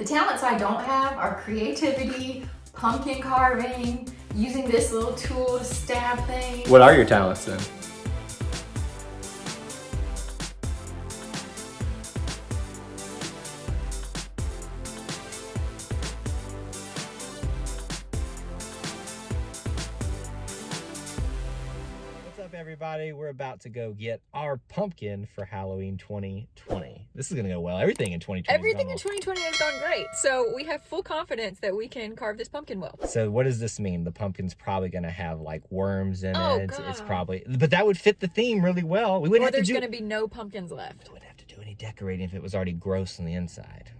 The talents I don't have are creativity, pumpkin carving, using this little tool to stab things. What are your talents then? What's up, everybody? We're about to go get our pumpkin for Halloween 2020. This is gonna go well. Everything in 2020. Everything in 2020 has gone great. So we have full confidence that we can carve this pumpkin well. So what does this mean? The pumpkin's probably gonna have like worms in Oh, it. God. It's probably, but that would fit the theme really well. We wouldn't Or have there's to do. going to be no pumpkins left. We wouldn't have to do any decorating if it was already gross on the inside.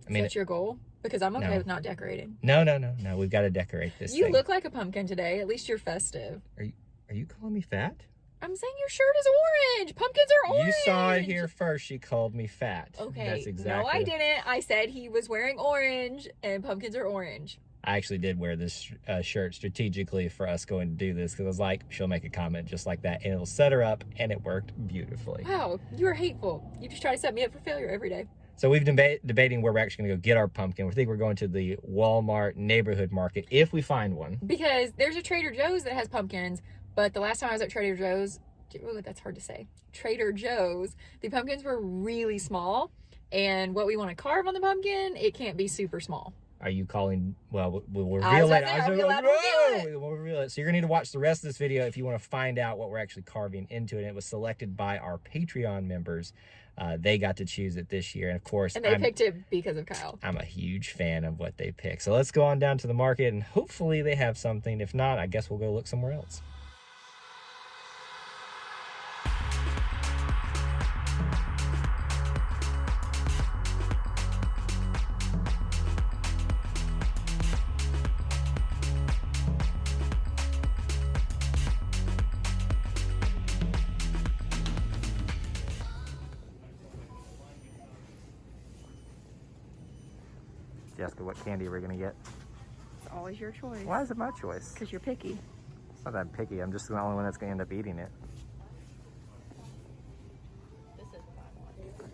I mean, Is that your goal? Because I'm okay No. with not decorating. no. We've got to decorate this You thing. look like a pumpkin today. At least you're festive. Are you calling me fat? I'm saying your shirt is orange. Pumpkins are orange. You saw it here first. She called me fat. Okay. That's exactly. No, I didn't. I said he was wearing orange and pumpkins are orange. I actually did wear this shirt strategically for us going to do this because I was like, she'll make a comment just like that and it'll set her up, and it worked beautifully. Wow, you are hateful. You just try to set me up for failure every day. So we've debating where we're actually going to go get our pumpkin. We think we're going to the Walmart neighborhood market if we find one. Because there's a Trader Joe's that has pumpkins, but the last time I was at Trader Joe's, ooh, that's hard to say. Trader Joe's, the pumpkins were really small, and what we want to carve on the pumpkin, it can't be super small. Are you calling? Well, we'll I was reveal it. about to say, are we allowed to reveal it? We'll reveal it. So you're gonna need to watch the rest of this video if you want to find out what we're actually carving into it. And it was selected by our Patreon members. They got to choose it this year, and of course, And they picked it because of Kyle. I'm a huge fan of what they pick. So let's go on down to the market, and hopefully they have something. If not, I guess we'll go look somewhere else. Jessica, what candy are we gonna get? It's always your choice. Why is it my choice? Because you're picky. It's not that I'm picky. I'm just the only one that's gonna end up eating it. This is what I want.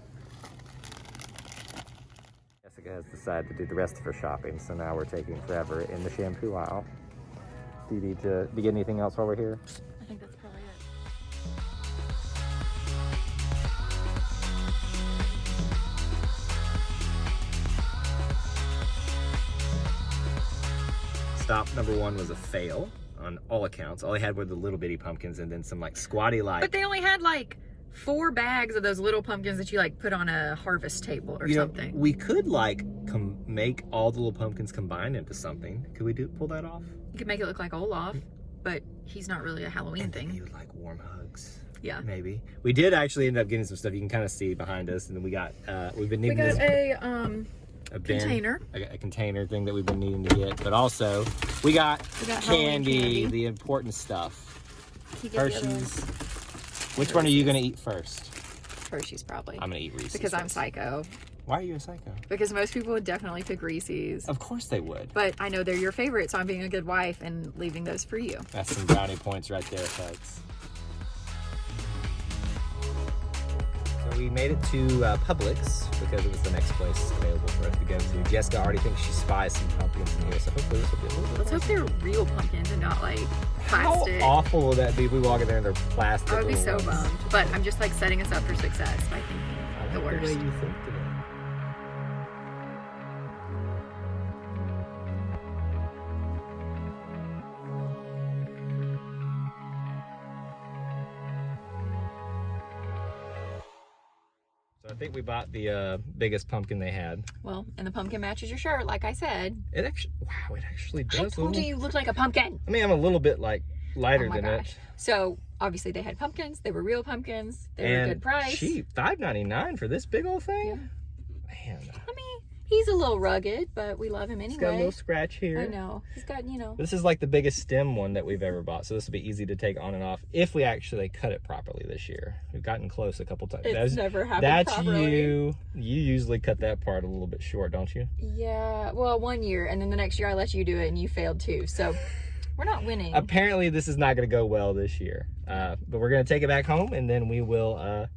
Jessica has decided to do the rest of her shopping, so now we're taking forever in the shampoo aisle. Do you need to get anything else while we're here? I think that's probably it. Stop number one was a fail on all accounts. All they had were the little bitty pumpkins and then some like squatty like. But they only had like 4 bags of those little pumpkins that you like put on a harvest table or something. We could like make all the little pumpkins combined into something. Could we pull that off? You could make it look like Olaf, but he's not really a Halloween And thing. you would like warm hugs. Yeah. Maybe. We did actually end up getting some stuff. You can kind of see behind us, and then we got we've been We needing got this a bin, container. a container thing that we've been needing to get, but also we got Halloween candy. the important stuff. Can you get the other Hershey's. Which one are you gonna eat first? Hershey's probably. I'm gonna eat Reese's. Because I'm first. psycho. Why are you a psycho? Because most people would definitely pick Reese's. Of course they would. But I know they're your favorite, so I'm being a good wife and leaving those for you. That's some brownie points right there, folks. So we made it to Publix because it was the next place available for us to go to. Jessica already thinks she spies some pumpkins in here, so hopefully this will be a little bit. Let's hope they're real pumpkins and not like plastic. How awful will that be if we walk in there and they're plastic? I would be so little ones? bummed. But I'm just like setting us up for success by thinking I the like the way worst. you think today. So I think we bought the biggest pumpkin they had. Well, and the pumpkin matches your shirt, like I said. It actually does. I told you look like a pumpkin. I mean, I'm a little bit like lighter Oh my than gosh. it. So obviously they had pumpkins. They were real pumpkins. They were a good price. Cheap, $5.99 for this big old thing. Man, I mean, he's a little rugged, but we love him it's got a anyway. little scratch here. I know. He's got, you know. This is like the biggest stem one that we've ever bought, so this will be easy to take on and off if we actually cut it properly this year. We've gotten close a couple times. It's never happened That's properly. you. You usually cut that part a little bit short, don't you? Yeah, well, 1 year, and then the next year I let you do it, and you failed too. So we're not winning. Apparently, this is not going to go well this year. But we're going to take it back home, and then we will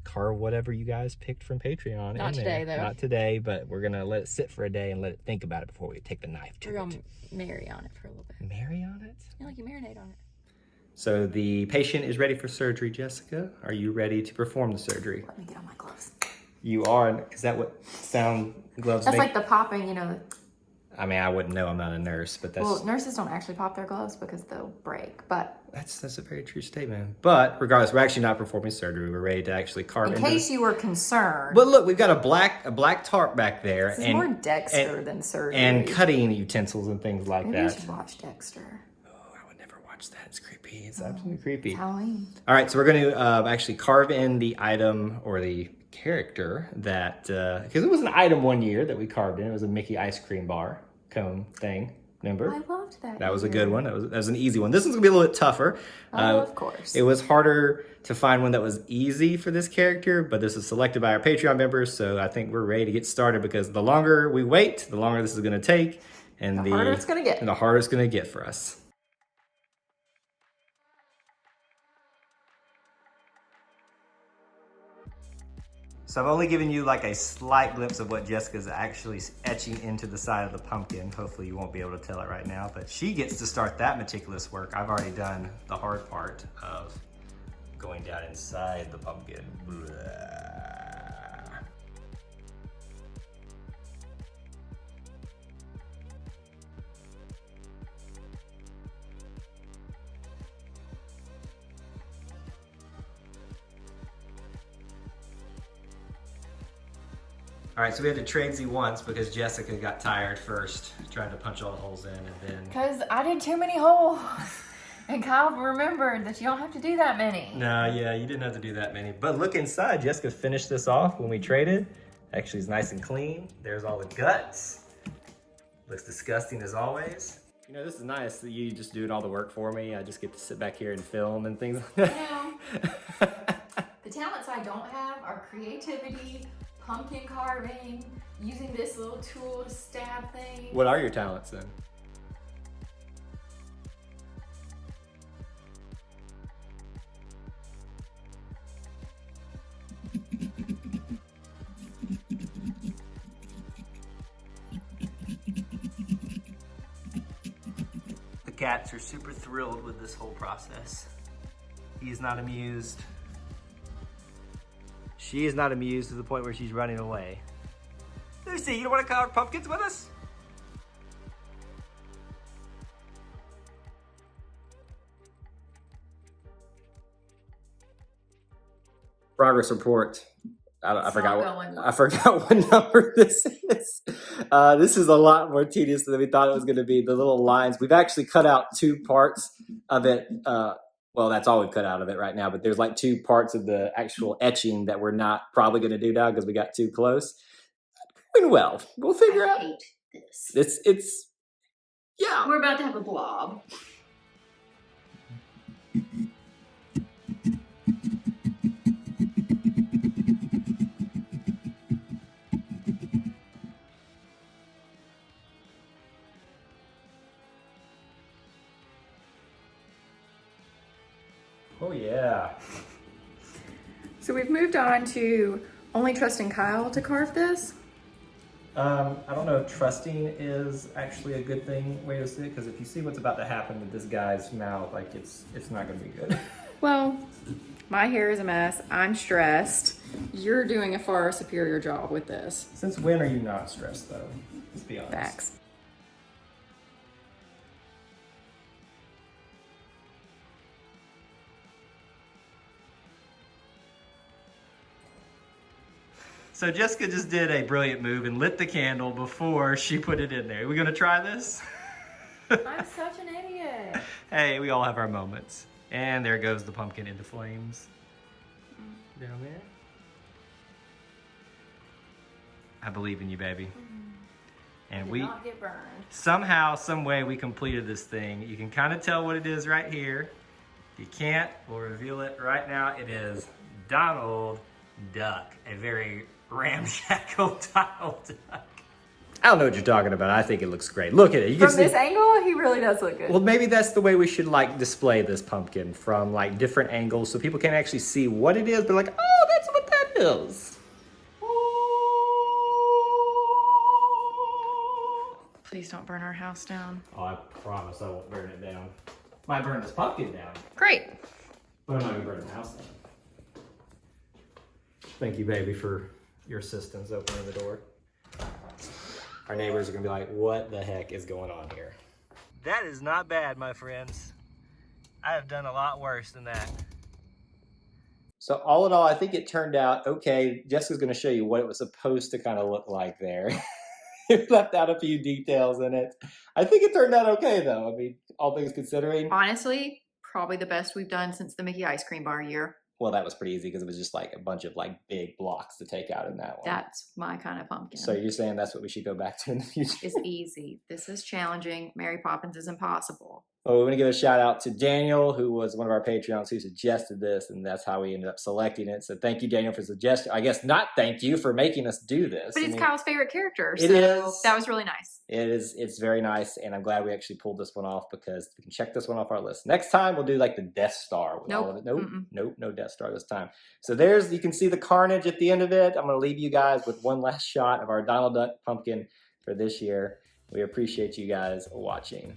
carve whatever you guys picked from Patreon. Not in today, there. though. Not today, but we're gonna let it sit for a day and let it think about it before we take the knife to We're it. gonna marry on it for a little bit. Marry on it? Yeah, like you marinate on it. So the patient is ready for surgery, Jessica. Are you ready to perform the surgery? Let me get on my gloves. You are. Is that what sound gloves That's make? like the popping, you know. I mean, I wouldn't know. I'm not a nurse, but that's Well, nurses don't actually pop their gloves because they'll break. But that's a very true statement. But regardless, we're actually not performing surgery. We're ready to actually carve in into case you were concerned, But look, we've got a black tarp back there, this is more Dexter than surgery. and cutting utensils and things like Maybe you that. should watch Dexter. Oh, I would never watch that. It's creepy. It's absolutely creepy. It's Halloween. All right, so we're going to actually carve in the item or the character that because it was an item one year that we carved in. It was a Mickey ice cream bar cone thing. Remember? I loved that. That was a good one. That was an easy one. This one's gonna be a little bit tougher. Oh, of course. It was harder to find one that was easy for this character, but this is selected by our Patreon members, so I think we're ready to get started because the longer we wait, the longer this is gonna take, and The harder it's gonna get. And the harder it's gonna get for us. So I've only given you like a slight glimpse of what Jessica's actually etching into the side of the pumpkin. Hopefully you won't be able to tell it right now, but she gets to start that meticulous work. I've already done the hard part of going down inside the pumpkin. Blah. All right, so we had to trade once because Jessica got tired first, trying to punch all the holes in, and then... Because I did too many holes. And Kyle remembered that you don't have to do that many. No, yeah, you didn't have to do that many. But look inside, Jessica finished this off when we traded. Actually, it's nice and clean. There's all the guts. Looks disgusting as always. You know, this is nice that you just doing all the work for me. I just get to sit back here and film and things like that. You know, the talents I don't have are creativity, pumpkin carving, using this little tool to stab things. What are your talents then? The cats are super thrilled with this whole process. He is not amused. She is not amused to the point where she's running away. Lucy, you don't want to carve pumpkins with us? Progress report. I forgot what number this is. This is a lot more tedious than we thought it was going to be. The little lines. We've actually cut out 2 parts of it. Well, that's all we've cut out of it right now. But there's like 2 parts of the actual etching that we're not probably going to do now because we got too close. Going well. We'll figure out. I hate this. It's yeah. We're about to have a blob. Oh yeah. So we've moved on to only trusting Kyle to carve this. I don't know if trusting is actually a good way to see it, because if you see what's about to happen with this guy's mouth, like it's not going to be good. Well, my hair is a mess. I'm stressed. You're doing a far superior job with this. Since when are you not stressed, though? Let's be honest. Facts. So Jessica just did a brilliant move and lit the candle before she put it in there. Are we going to try this? I'm such an idiot. Hey, we all have our moments. And there goes the pumpkin into flames. Down there. I believe in you, baby. And we not get burned. somehow, some way, we completed this thing. You can kind of tell what it is right here. If you can't, we'll reveal it right now. It is Donald Duck, a very ramshackle Donald Duck. I don't know what you're talking about. I think it looks great. Look at it. You can From see. this angle, he really does look good. Well, maybe that's the way we should like display this pumpkin, from like different angles so people can actually see what it is, but like, oh, that's what that is. Please don't burn our house down. Oh, I promise I won't burn it down. Might burn this pumpkin down, Great. but I'm not gonna burn the house down. Thank you, baby, for your assistance opening the door. Our neighbors are gonna be like, what the heck is going on here? That is not bad, my friends. I have done a lot worse than that. So all in all, I think it turned out okay. Jessica's gonna show you what it was supposed to kind of look like there. It left out a few details in it. I think it turned out okay, though. I mean, all things considering. Honestly, probably the best we've done since the Mickey Ice Cream Bar year. Well, that was pretty easy because it was just like a bunch of like big blocks to take out in that one. That's my kind of pumpkin. So you're saying that's what we should go back to in the future? It's easy. This is challenging. Mary Poppins is impossible. Well, we want to give a shout out to Daniel, who was one of our Patreons who suggested this, and that's how we ended up selecting it. So thank you, Daniel, for suggesting. I guess not thank you for making us do this. But it's Kyle's favorite character, so it is. That was really nice. It is. It's very nice, and I'm glad we actually pulled this one off because we can check this one off our list. Next time, we'll do like the Death Star. With all of it. Nope, no Death Star this time. So you can see the carnage at the end of it. I'm going to leave you guys with one last shot of our Donald Duck pumpkin for this year. We appreciate you guys watching.